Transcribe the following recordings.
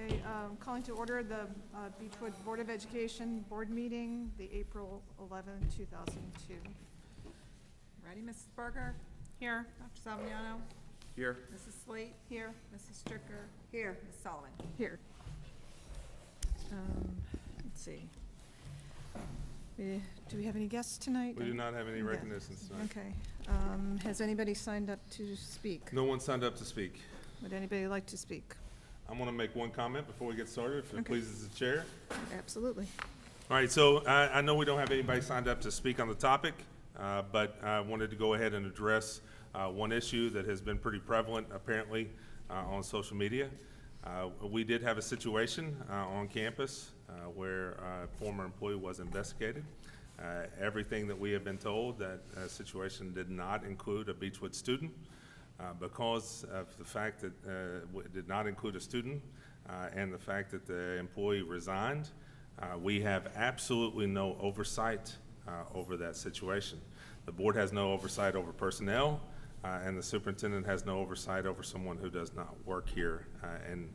Okay, calling to order the Beechwood Board of Education Board Meeting, the April 11, 2002. Ready, Mrs. Berger? Here. Dr. Savignano? Here. Mrs. Slate? Here. Mrs. Stricker? Here. Ms. Sullivan? Here. Let's see. Do we have any guests tonight? We do not have any recognitions tonight. Okay. Has anybody signed up to speak? No one signed up to speak. Would anybody like to speak? I'm going to make one comment before we get started, if it Okay. pleases the chair. Absolutely. All right, so I know we don't have anybody signed up to speak on the topic, but I wanted to go ahead and address one issue that has been pretty prevalent, apparently, on social media. We did have a situation on campus where a former employee was investigated. Everything that we have been told, that situation did not include a Beechwood student. Because of the fact that it did not include a student and the fact that the employee resigned, we have absolutely no oversight over that situation. The board has no oversight over personnel, and the superintendent has no oversight over someone who does not work here. And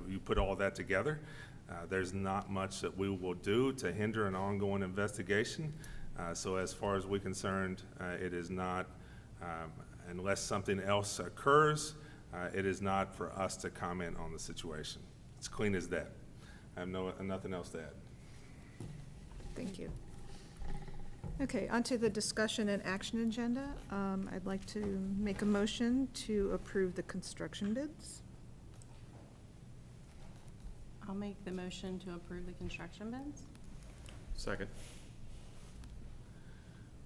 you put all that together, there's not much that we will do to hinder an ongoing investigation. So as far as we're concerned, it is not unless something else occurs, it is not for us to comment on the situation. It's clean as that. I have nothing else to add. Thank you. Okay, onto the discussion and action agenda. I'd like to make a motion to approve the construction bids. I'll make the motion to approve the construction bids. Second.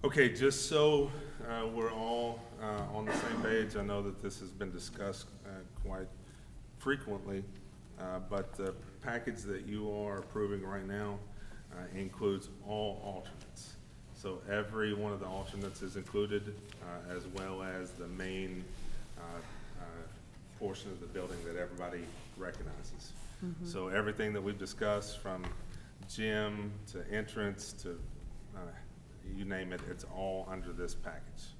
Okay, just so we're all on the same page, I know that this has been discussed quite frequently, but the package that you are approving right now includes all alternates. So every one of the alternates is included, as well as the main portion of the building that everybody recognizes. Mm-hmm. So everything that we've discussed, from gym to entrance to you name it, it's all under this package.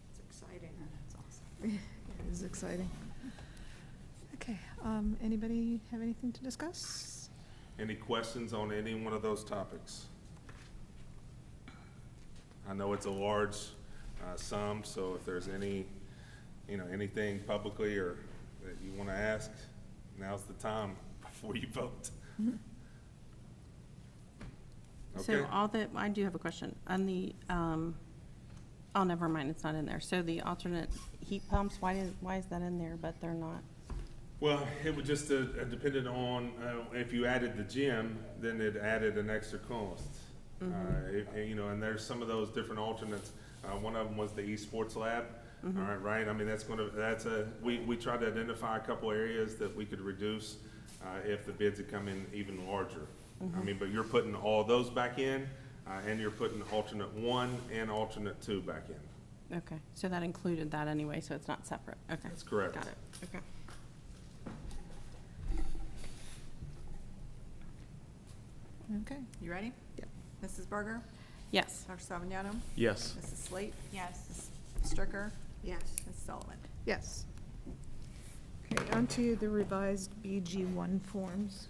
It's exciting. That's awesome. It is exciting. Okay, anybody have anything to discuss? Any questions on any one of those topics? I know it's a large sum, so if there's anything publicly or that you want to ask, now's the time before you vote. Mm-hmm. Okay. So I do have a question on the, oh, never mind, it's not in there. So the alternate heat pumps, why is that in there, but they're not? Well, it would just depended on, if you added the gym, then it added an extra cost. Mm-hmm. And there's some of those different alternates. One of them was the esports lab. Mm-hmm. All right. I mean, we tried to identify a couple areas that we could reduce if the bids had come in even larger. Mm-hmm. I mean, but you're putting all those back in, and you're putting alternate 1 and alternate 2 back in. Okay, so that included that anyway, so it's not separate. Okay. That's correct. Got it. Okay. Okay. You ready? Yep. Mrs. Berger? Yes. Dr. Savignano? Yes. Mrs. Slate? Yes. Ms. Stricker? Yes. Ms. Sullivan? Yes. Okay, onto the revised BG1 forms.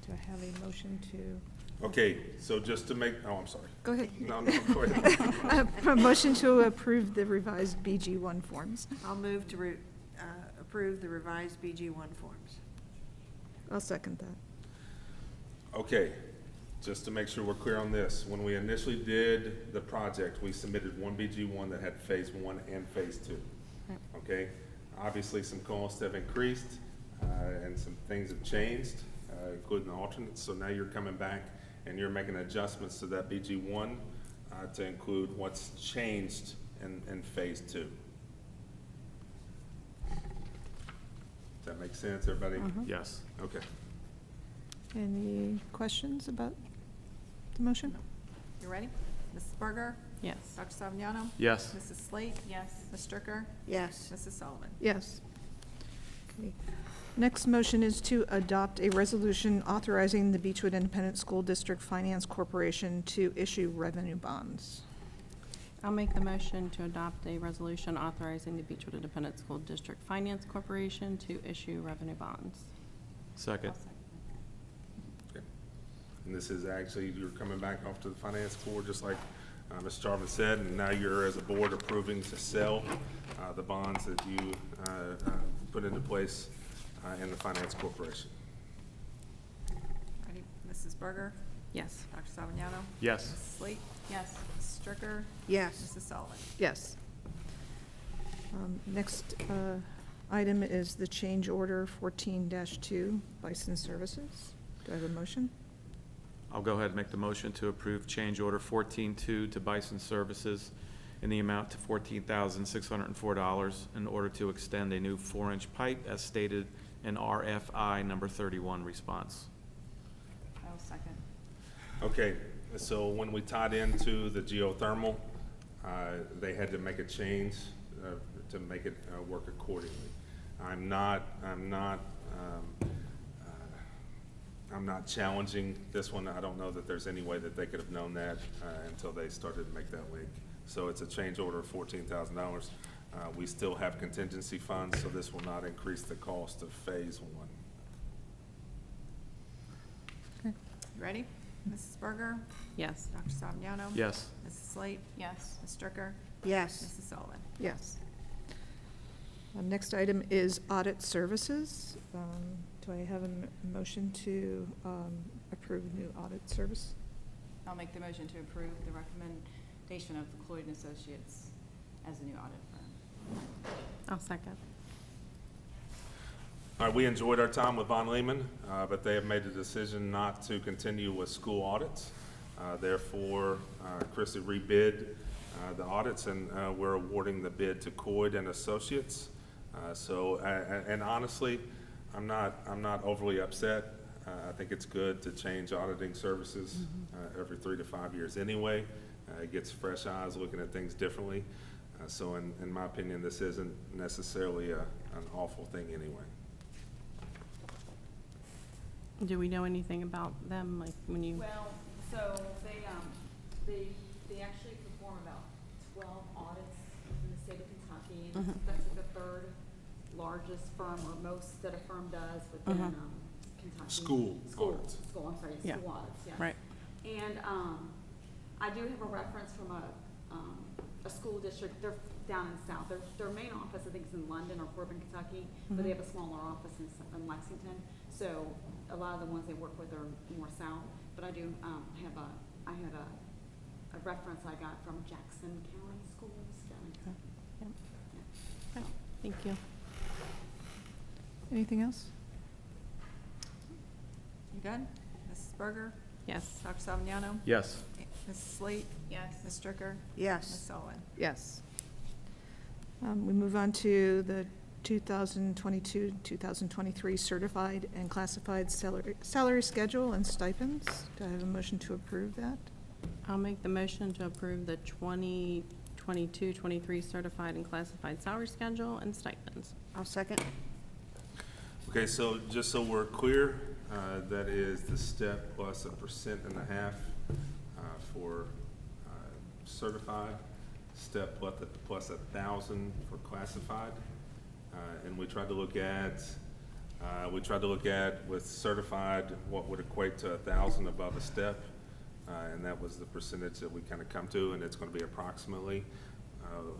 Do I have a motion to? Okay, so just to make, I'm sorry. Go ahead. No, go ahead. A motion to approve the revised BG1 forms. I'll move to approve the revised BG1 forms. I'll second that. Okay, just to make sure we're clear on this, when we initially did the project, we submitted one BG1 that had phase 1 and phase 2. Right. Okay, obviously some costs have increased and some things have changed, including the alternates. So now you're coming back and you're making adjustments to that BG1 to include what's changed in phase 2. Does that make sense, everybody? Mm-hmm. Yes. Okay. Any questions about the motion? You ready? Mrs. Berger? Yes. Dr. Savignano? Yes. Mrs. Slate? Yes. Ms. Stricker? Yes. Mrs. Sullivan? Yes. Okay. Next motion is to adopt a resolution authorizing the Beechwood Independent School District Finance Corporation to issue revenue bonds. I'll make the motion to adopt a resolution authorizing the Beechwood Independent School District Finance Corporation to issue revenue bonds. Second. Okay. And this is actually, you're coming back off to the finance board, just like Ms. Jarvis said, and now you're, as a board, approving to sell the bonds that you put into place in the finance corporation. Ready, Mrs. Berger? Yes. Dr. Savignano? Yes. Mrs. Slate? Yes. Mrs. Stricker? Yes. Mrs. Sullivan? Yes. Next item is the change order 14-2, Bison Services. Do I have a motion? I'll go ahead and make the motion to approve change order 14-2 to Bison Services in the amount to $14,604 in order to extend a new 4-inch pipe as stated in RFI number 31 response. I'll second. Okay, so when we tied into the geothermal, they had to make a change to make it work accordingly. I'm not challenging this one. I don't know that there's any way that they could have known that until they started to make that link. So it's a change order of $14,000. We still have contingency funds, so this will not increase the cost of phase 1. Okay. You ready? Mrs. Berger? Yes. Dr. Savignano? Yes. Mrs. Slate? Yes. Ms. Stricker? Yes. Mrs. Sullivan? Yes. Next item is audit services. Do I have a motion to approve new audit service? I'll make the motion to approve the recommendation of Cloyd & Associates as a new audit firm. I'll second. All right, we enjoyed our time with Von Lehman, but they have made the decision not to continue with school audits. Therefore, Christie rebid the audits, and we're awarding the bid to Cloyd & Associates. And honestly, I'm not overly upset. I think it's good to change auditing services every 3 to 5 years anyway. It gets fresh eyes looking at things differently. So in my opinion, this isn't necessarily an awful thing anyway. Do we know anything about them, like when you? Well, so they actually perform about 12 audits in the state of Kentucky. And that's like the 3rd largest firm, or most that a firm does within Kentucky. School audits. School, I'm sorry, Yeah. school audits, yes. Right. And I do have a reference from a school district. They're down in the south. Their main office, I think, is in London or Corbin, Kentucky, but they have a smaller office in Lexington. So a lot of the ones they work with are more south. But I do I had a reference I got from Jackson County Schools down in Kentucky. Yep. Yeah. Okay. Thank you. Anything else? You good? Mrs. Berger? Yes. Dr. Savignano? Yes. Mrs. Slate? Yes. Ms. Stricker? Ms. Yes. Sullivan? Yes. We move on to the 2022-2023 certified and classified salary schedule and stipends. Do I have a motion to approve that? I'll make the motion to approve the 2022-23 certified and classified salary schedule and stipends. I'll second. Okay, so just so we're clear, that is the step plus 1.5% for certified, step plus 1,000 for classified, and we tried to look at with certified what would equate to 1,000 above a step, and that was the percentage that we kind of come to, and it's going to be approximately.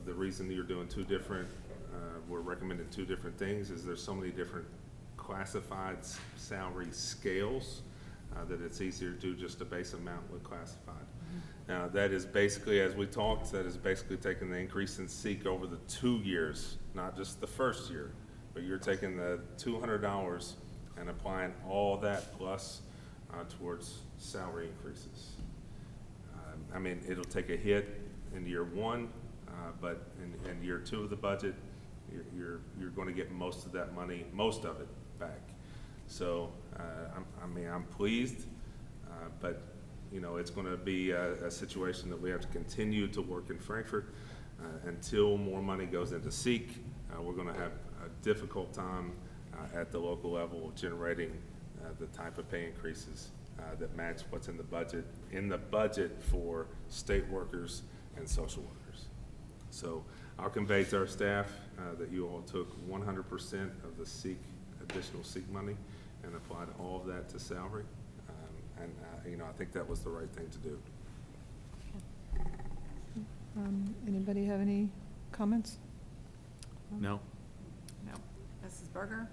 The reason you're doing two different, we're recommending two different things is there's so many different classified salary scales that it's easier to do just a base amount with classified. Now, that is basically, as we talked, that is basically taking the increase in SEEK over the 2 years, not just the first year, but you're taking the $200 and applying all that plus towards salary increases. I mean, it'll take a hit in year 1, but in year 2 of the budget, you're going to get most of that money, most of it back. So, I'm pleased, but you know, it's going to be a situation that we have to continue to work in Frankfurt until more money goes into SEEK. We're going to have a difficult time at the local level generating the type of pay increases that match what's in the budget for state workers and social workers. So I'll convey to our staff that you all took 100% of the additional SEEK money and applied all of that to salary. I think that was the right thing to do. Anybody have any comments? No? No. Mrs. Berger?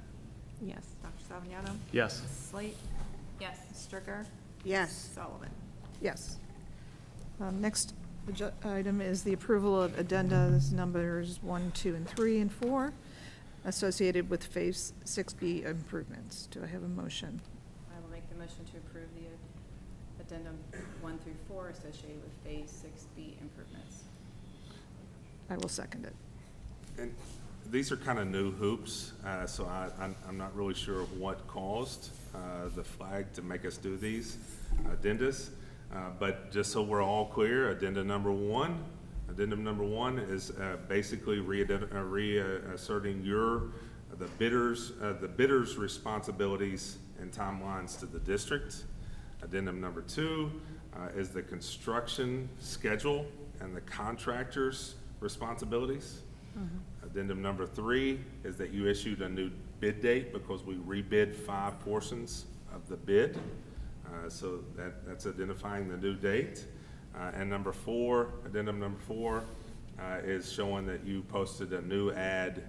Yes. Dr. Saviano? Yes. Mrs. Slate? Yes. Ms. Stricker? Yes. Mrs. Sullivan? Yes. Next item is the approval of addendas numbers 1, 2, and 3, and 4 associated with Phase 6B improvements. Do I have a motion? I will make the motion to approve the addendum 1 through 4 associated with Phase 6B improvements. I will second it. And these are kind of new hoops, so I'm not really sure of what caused the flag to make us do these addendas. But just so we're all clear, addendum number one is basically reasserting the bidder's responsibilities and timelines to the district. Addendum number 2 is the construction schedule and the contractor's responsibilities. Addendum number 3 is that you issued a new bid date because we rebid 5 portions of the bid. So that's identifying the new date. And addendum number 4 is showing that you posted a new ad.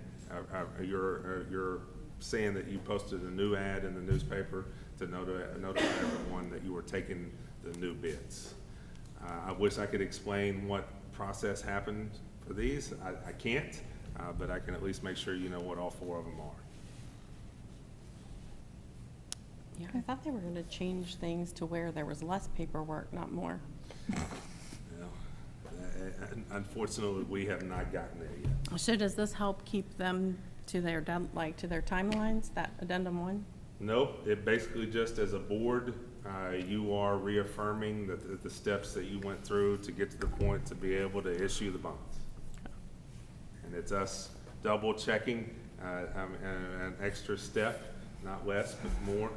You're saying that you posted a new ad in the newspaper to notify everyone that you were taking the new bids. I wish I could explain what process happened for these. I can't, but I can at least make sure you know what all 4 of them are. Yeah, I thought they were gonna change things to where there was less paperwork, not more. Unfortunately, we have not gotten there yet. So does this help keep them to their, to their timelines, that addendum 1? Nope, it basically just as a board, you are reaffirming the steps that you went through to get to the point to be able to issue the bonds. And it's us double checking an extra step, not less, but more,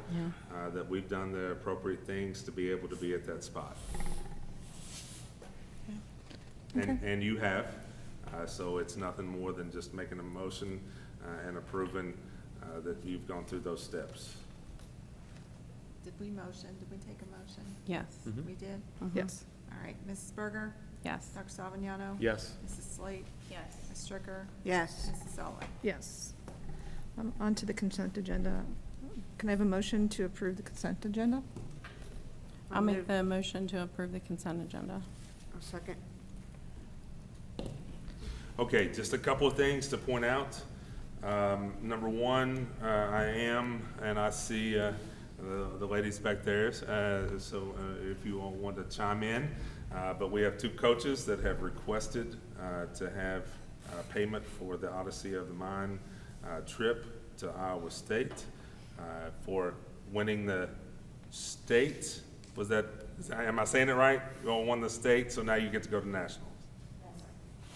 that we've done the appropriate things to be able to be at that spot. And you have, so it's nothing more than just making a motion and approving that you've gone through those steps. Did we take a motion? Yes. We did? Yes. All right, Mrs. Berger? Yes. Dr. Saviano? Yes. Mrs. Slate? Yes. Ms. Stricker? Yes. Mrs. Sullivan? Yes. On to the consent agenda. Can I have a motion to approve the consent agenda? I'll make the motion to approve the consent agenda. I'll second. Okay, just a couple of things to point out. Number 1, I am, and I see the ladies back there, so if you all want to chime in. But we have 2 coaches that have requested to have payment for the Odyssey of the Mind trip to Iowa State for winning the state. Am I saying it right? You all won the state, so now you get to go to nationals.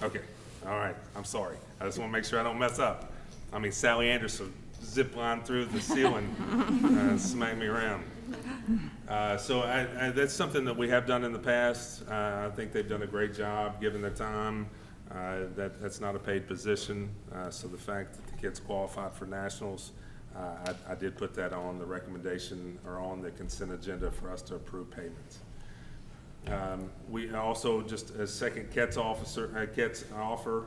Okay, all right, I'm sorry. I just want to make sure I don't mess up. I mean, Sally Anderson zip line through the ceiling and smack me around. So that's something that we have done in the past. I think they've done a great job given the time. That's not a paid position. So the fact that the kids qualified for nationals, I did put that on the recommendation or on the consent agenda for us to approve payments. We also, just a second KETS offer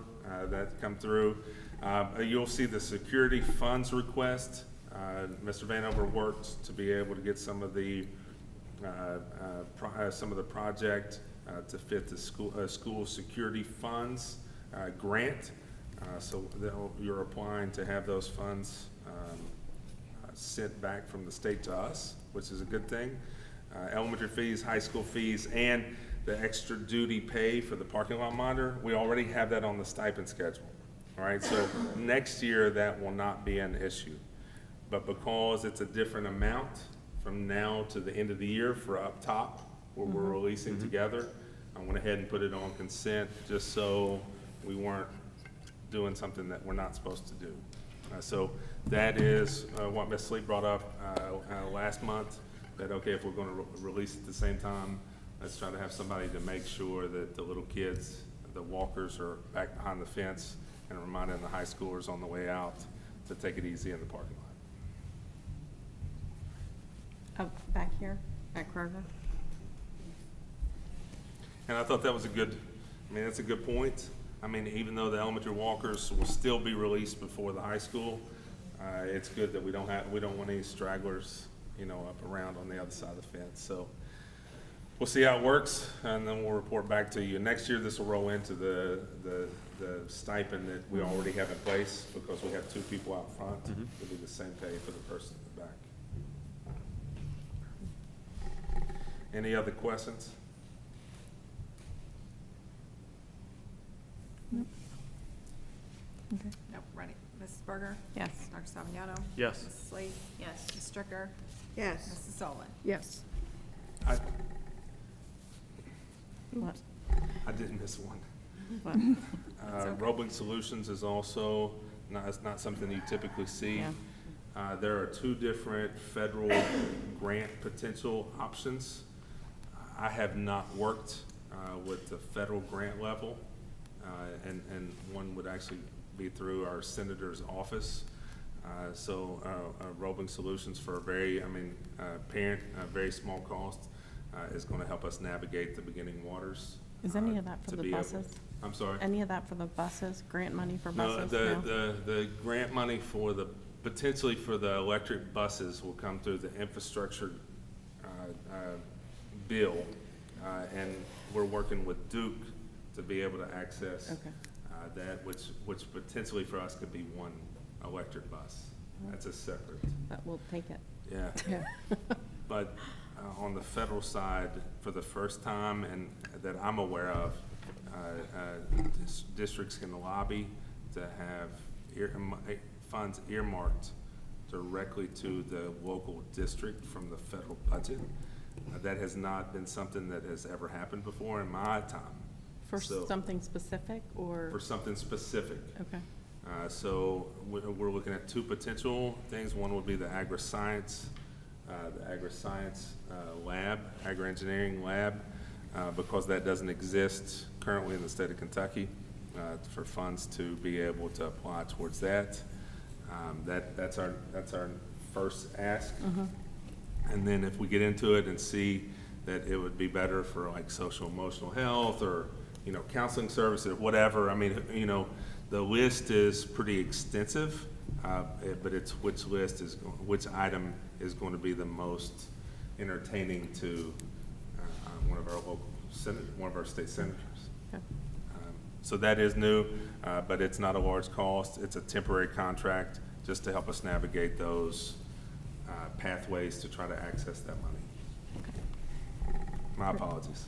that come through. You'll see the security funds request. Mr. Vanover worked to be able to get some of the project to fit the school security funds grant. So you're applying to have those funds sent back from the state to us, which is a good thing. Elementary fees, high school fees, and the extra duty pay for the parking lot monitor, we already have that on the stipend schedule. All right, so next year that will not be an issue. But because it's a different amount from now to the end of the year for up top, where we're releasing together, I went ahead and put it on consent just so we weren't doing something that we're not supposed to do. So that is what Ms. Sleep brought up last month, that okay, if we're going to release at the same time, let's try to have somebody to make sure that the little kids, the walkers are back behind the fence and reminding the high schoolers on the way out to take it easy in the parking lot. Oh, back here, back Kroger? And I thought that was that's a good point. I mean, even though the elementary walkers will still be released before the high school, it's good that we don't want any stragglers, up around on the other side of the fence. So we'll see how it works, and then we'll report back to you. Next year, this will roll into the stipend that we already have in place, because we have 2 people out front. It'll be the same pay for the person in the back. Any other questions? Okay. Nope, ready. Mrs. Berger? Yes. Dr. Saviano? Yes. Mrs. Slate? Yes. Ms. Stricker? Yes. Mrs. Sullivan? Yes. I What? didn't miss one. What? okay. Roebling Solutions is also, it's not something you typically see. Yeah. There are 2 different federal grant potential options. I have not worked with the federal grant level, and one would actually be through our senator's office. So Roebling Solutions, for a very small cost, is going to help us navigate the beginning waters. Is any of that for to the be able- buses? I'm sorry? Any of that for the buses, grant money for No, buses? the grant money potentially for the electric buses will come through the infrastructure bill. And we're working with Duke to be able to access Okay. that, which potentially for us could be 1 electric bus. That's a separate, But we'll take it. yeah. Yeah. But on the federal side, for the first time, and that I'm aware of, districts can lobby to have funds earmarked directly to the local district from the federal budget. That has not been something that has ever happened before in my time. For So- something specific, or? For something specific. Okay. So we're looking at 2 potential things. One would be the agri-science lab, agri-engineering lab, because that doesn't exist currently in the state of Kentucky, for funds to be able to apply towards that. That's our first ask. And then if we get into it and see that it would be better for like social emotional health, or, counseling services, whatever, the list is pretty extensive, but it's which item is going to be the most entertaining to one of our state senators. Okay. So that is new, but it's not a large cost. It's a temporary contract just to help us navigate those pathways to try to access that money. My apologies.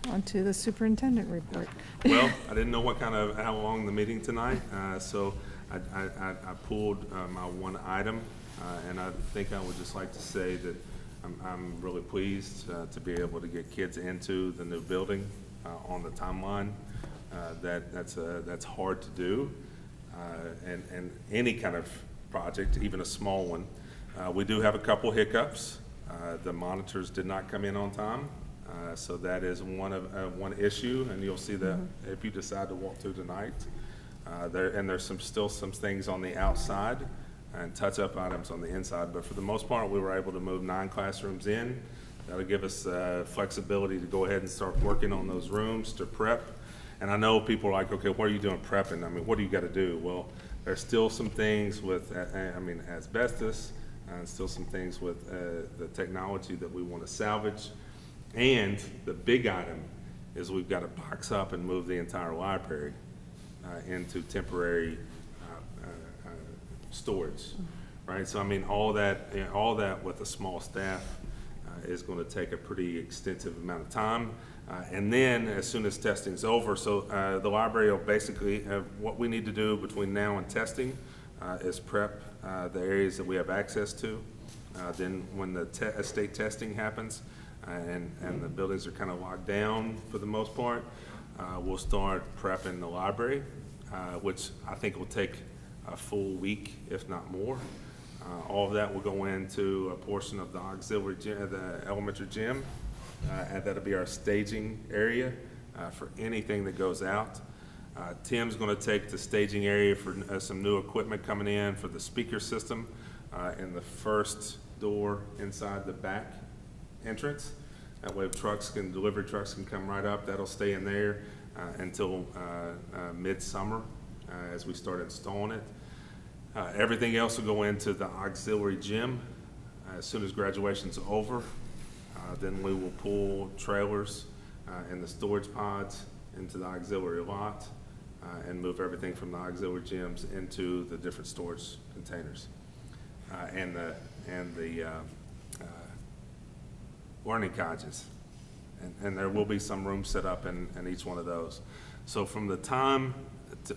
On to the superintendent report. Well, I didn't know how long the meeting tonight, so I pulled my 1 item, and I think I would just like to say that I'm really pleased to be able to get kids into the new building on the timeline. That's hard to do, and any kind of project, even a small one. We do have a couple hiccups. The monitors did not come in on time. So that is one issue, and you'll see that if you decide to walk through tonight. There's still some things on the outside and touch-up items on the inside, but for the most part, we were able to move 9 classrooms in. That'll give us flexibility to go ahead and start working on those rooms to prep. And I know people are like, okay, what are you doing prepping? What do you got to do? Well, there's still some things with, asbestos, and still some things with the technology that we want to salvage. And the big item is we've got to box up and move the entire library into temporary storage, right? So all that with a small staff is going to take a pretty extensive amount of time. And then as soon as testing's over, so the library will basically, what we need to do between now and testing is prep the areas that we have access to. Then when the state testing happens, and the buildings are kind of locked down for the most part, we'll start prepping the library, which I think will take a full week, if not more. All of that will go into a portion of the auxiliary gym, the elementary gym, and that'll be our staging area for anything that goes out. Tim's going to take the staging area for some new equipment coming in for the speaker system in the first door inside the back entrance. That way delivery trucks can come right up. That'll stay in there until midsummer as we start installing it. Everything else will go into the auxiliary gym as soon as graduation's over. Then we will pull trailers and the storage pods into the auxiliary lot and move everything from the auxiliary gyms into the different storage containers and the learning cottages. And there will be some room set up in each one of those. So from the time,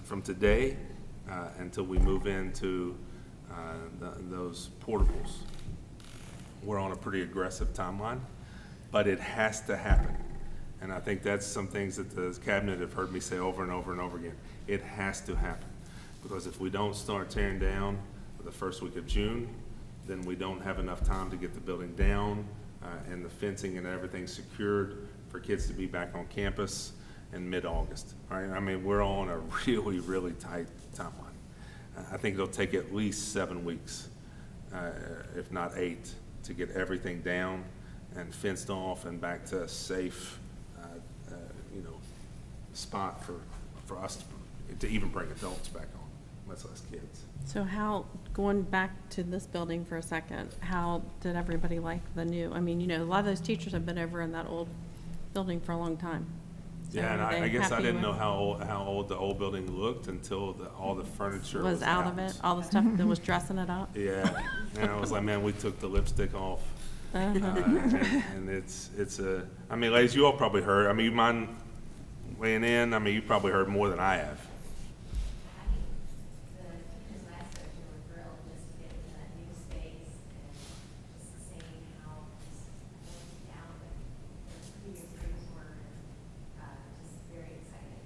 from today until we move into those portables, we're on a pretty aggressive timeline, but it has to happen. And I think that's some things that the cabinet have heard me say over and over and over again. It has to happen, because if we don't start tearing down the first week of June, then we don't have enough time to get the building down and the fencing and everything secured for kids to be back on campus in mid-August. Right? I mean, we're on a really, really tight timeline. I think it'll take at least 7 weeks, if not 8, to get everything down and fenced off and back to a safe, spot for us to even bring adults back on, much less kids. So how, going back to this building for a second, how did everybody like the new? I mean, a lot of those teachers have been over in that old building for a long time. So Yeah, and are I they guess I happy didn't with- know how old the old building looked until all the furniture Was out of it, all the stuff that was dressing it up? Yeah, and I was like, man, we took the lipstick off. Uh-huh. And it's a, I mean, ladies, you all probably heard, I mean, you mind weighing in? I mean, you probably heard more than I have. The teachers last year were thrilled just to get into that new space and just seeing how just down the previous rooms were, just very excited.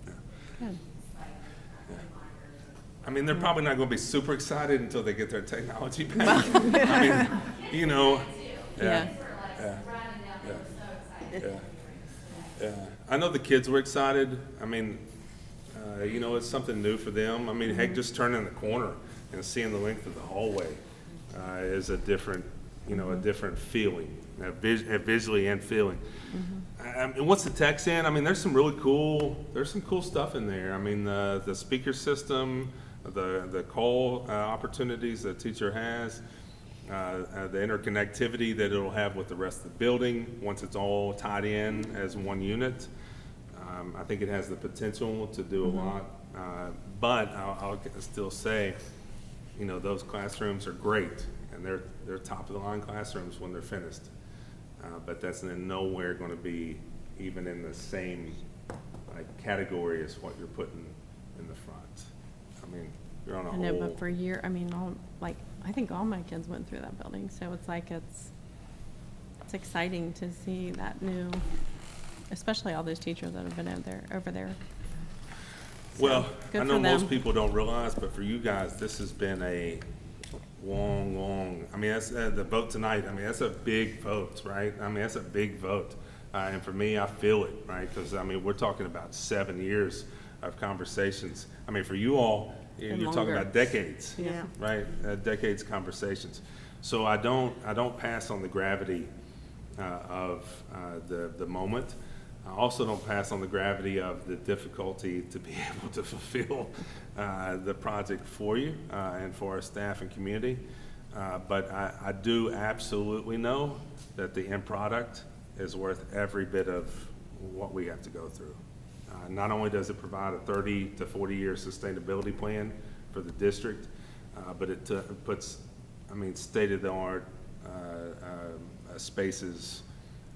Good. Just like, reminders of I mean, they're probably not gonna be super excited until they get their technology back. I mean, Yeah. Yeah, I know the kids were excited. I mean, it's something new for them. I mean, heck, just turning the corner and seeing the length of the hallway is a different, a different feeling, visually and feeling. And once the tech's in, I mean, there's some cool stuff in there. I mean, the speaker system, the call opportunities the teacher has, the interconnectivity that it'll have with the rest of the building once it's all tied in as one unit. I think it has the potential to do a lot, but I'll still say, those classrooms are great, and they're top of the line classrooms when they're finished. But that's nowhere going to be even in the same category as what you're putting in the front. I mean, you're on a I know, whole. but for a year, I mean, I think all my kids went through that building, so it's exciting to see that new, especially all those teachers that have been over there. So, Well, good I for know most them. people don't realize, but for you guys, this has been a long, I mean, that's the vote tonight. I mean, that's a big vote, right? I mean, that's a big vote. And for me, I feel it, right? Because, I mean, we're talking about 7 years of conversations. I mean, for you all, And you're talking longer. about decades, Yeah. right? Decades conversations. So I don't pass on the gravity of the moment. I also don't pass on the gravity of the difficulty to be able to fulfill the project for you and for our staff and community. But I do absolutely know that the end product is worth every bit of what we have to go through. Not only does it provide a 30 to 40-year sustainability plan for the district, but it puts, I mean, state-of-the-art spaces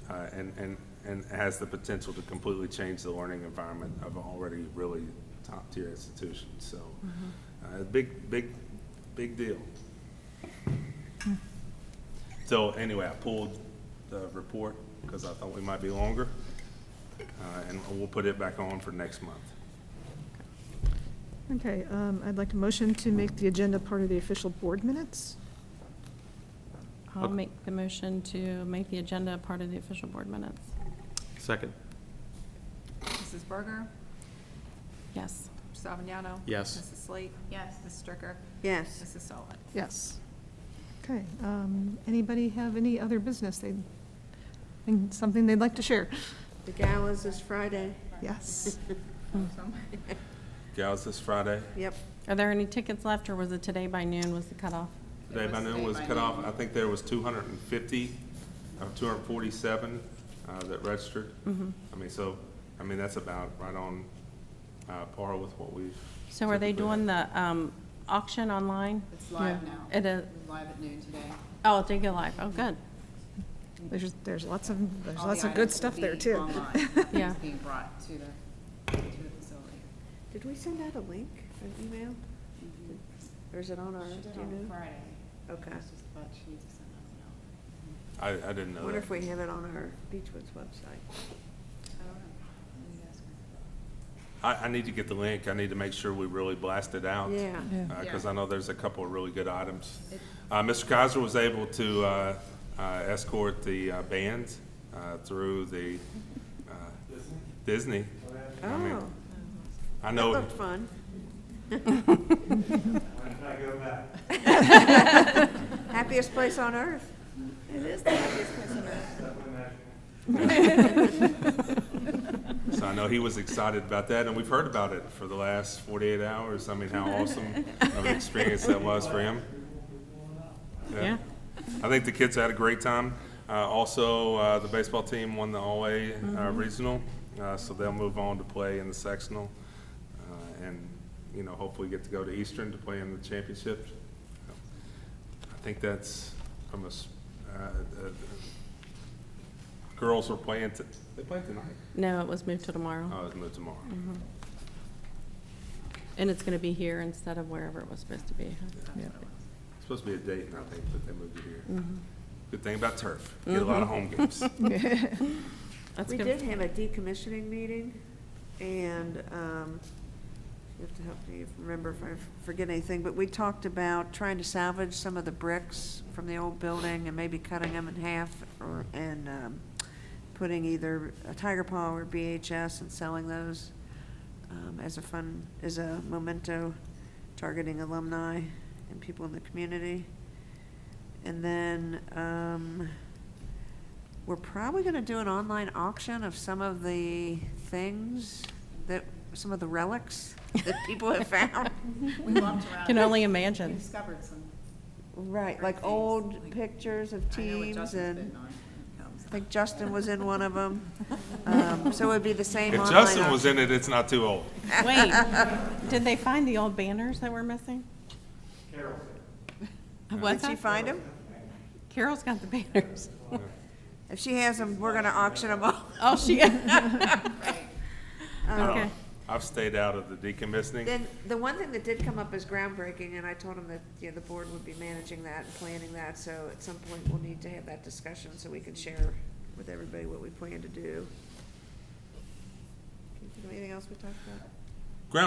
and has the potential to completely change the learning environment of an already really top-tier institution. So, big deal. So anyway, I pulled the report because I thought we might be longer, and we'll put it back on for next month. Okay, I'd like a motion to make the agenda part of the official board minutes. I'll make the motion to make the agenda part of the official board minutes. Second. Mrs. Berger? Yes. Mr. Salvagnano? Yes. Mrs. Slate? Yes. Mrs. Stricker? Yes. Mrs. Sullivan? Yes. Okay, anybody have any other business something they'd like to share? The galas this Friday. Yes. Gals this Friday. Yep. Are there any tickets left, or was it today by noon was the cutoff? Today by noon was cut off. I think there was 250, 247 that registered. I mean, that's about right on par with what we've. So are they typically doing had. the auction online? It's live Yeah. now. It is, Live at noon today. oh, it did go live. Oh, good. There's lots of All good the items stuff will there be too. online. Yeah. It's being brought to the facility. Did we send out a link, an email? Or is it on our, do She did you on know? Friday. Okay. It's just, but she needs to send that one out. I didn't know I wonder that. if we have it on our Beechwood's website. I don't know. Let me ask her. I need to get the link. I need to make sure we really blast it out. Yeah. Because Yeah. I know there's a couple of really good items. It- Mr. Kaiser was able to escort the band through the Disney. I mean, Oh, I that know. looked fun. Happiest place on earth. It is the happiest place on earth. So I know he was excited about that, and we've heard about it for the last 48 hours. I mean, how awesome of an experience that was for him. Yeah. I think the kids had a great time. Also, the baseball team won the All-A regional, so they'll move on to play in the sectional, and hopefully get to go to Eastern to play in the championship. I think that's from us. Girls are playing. They play tonight. No, it was moved to tomorrow. Oh, it's moved tomorrow. And it's going to be here instead of wherever it was supposed to be. Yeah. It's supposed to be a date, and I think that they moved it here. Good thing about turf. Get a lot of home games. That's We good. did have a decommissioning meeting, and you have to help me remember if I forget anything, but we talked about trying to salvage some of the bricks from the old building and maybe cutting them in half and putting either a tiger paw or BHS and selling those as a memento targeting alumni and people in the community. And then we're probably going to do an online auction of some of the things some of the relics that people have found. We walked around. Can only We imagine. discovered some. Right, like things, old like- pictures of I know what teams, Justin's and bitten on when it comes. I think Justin was in one of them. So it would be the same If online Justin was auction. in it, it's not too old. Wait, did they find the old banners that were missing? What's Did she that? find them? Carol's got the banners. If she has them, we're gonna auction them off. Oh, she, I don't okay. know. I've stayed out of the decommissioning. Then, the one thing that did come up is groundbreaking, and I told him that, the board would be managing that and planning that, so at some point we'll need to have that discussion so we can share with everybody what we plan to do. Can you think of anything else we talked about?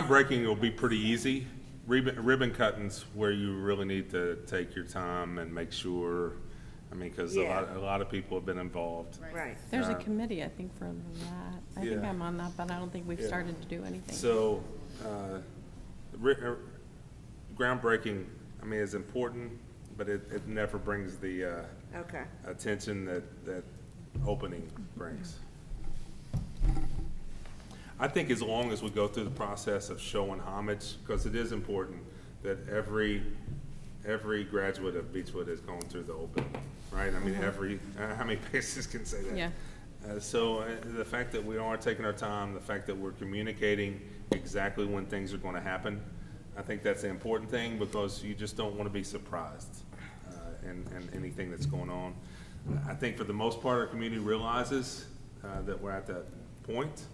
Groundbreaking will be pretty easy. Ribbon cutting's where you really need to take your time and make sure, because Yeah. a lot of people have been involved. Right. There's a committee, I think, for that. I think Yeah. I'm on that, but I don't think we've Yeah. started to do anything. So, groundbreaking, is important, but it never brings the Okay. attention that opening brings. I think as long as we go through the process of showing homage, because it is important that every graduate of Beechwood is going through the old building, right? How many places can say that? Yeah. So the fact that we are taking our time, the fact that we're communicating exactly when things are going to happen, I think that's the important thing, because you just don't want to be surprised in anything that's going on. I think for the most part, our community realizes that we're at that point,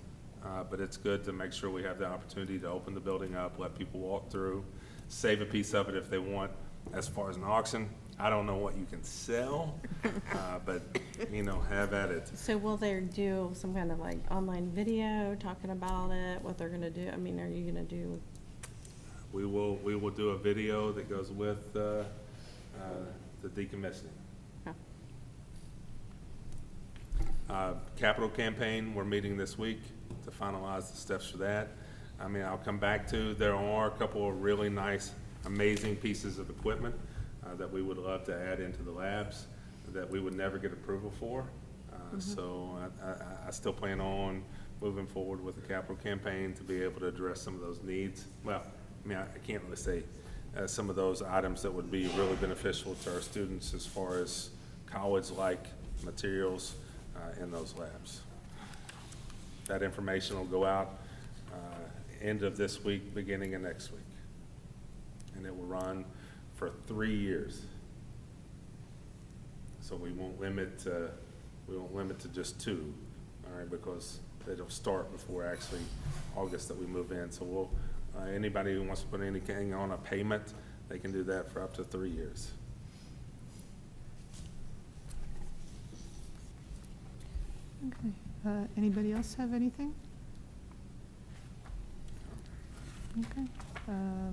but it's good to make sure we have the opportunity to open the building up, let people walk through, save a piece of it if they want. As far as an auction, I don't know what you can sell, but, have at it. So will they do some kind of like online video talking about it, what they're gonna do? Are you gonna do, We will do a video that goes with the decommissioning. Okay. Capital campaign, we're meeting this week to finalize the steps for that. I mean, I'll come back to, there are a couple of really nice, amazing pieces of equipment that we would love to add into the labs that we would never get approval for. So I still plan on moving forward with the capital campaign to be able to address some of those needs. Well, I mean, I can't really say some of those items that would be really beneficial to our students as far as college-like materials in those labs. That information will go out end of this week, beginning of next week. And it will run for 3 years. So we won't limit to just 2, all right, because it'll start before actually August that we move in. So we'll, anybody who wants to put anything on a payment, they can do that for up to 3 years. Okay. Anybody else have anything? Okay.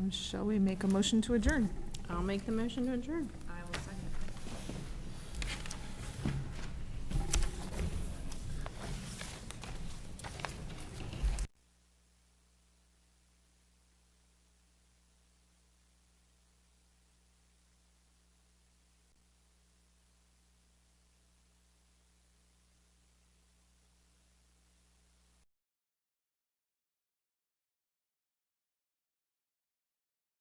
Shall we make a motion to adjourn? I'll make the motion to adjourn.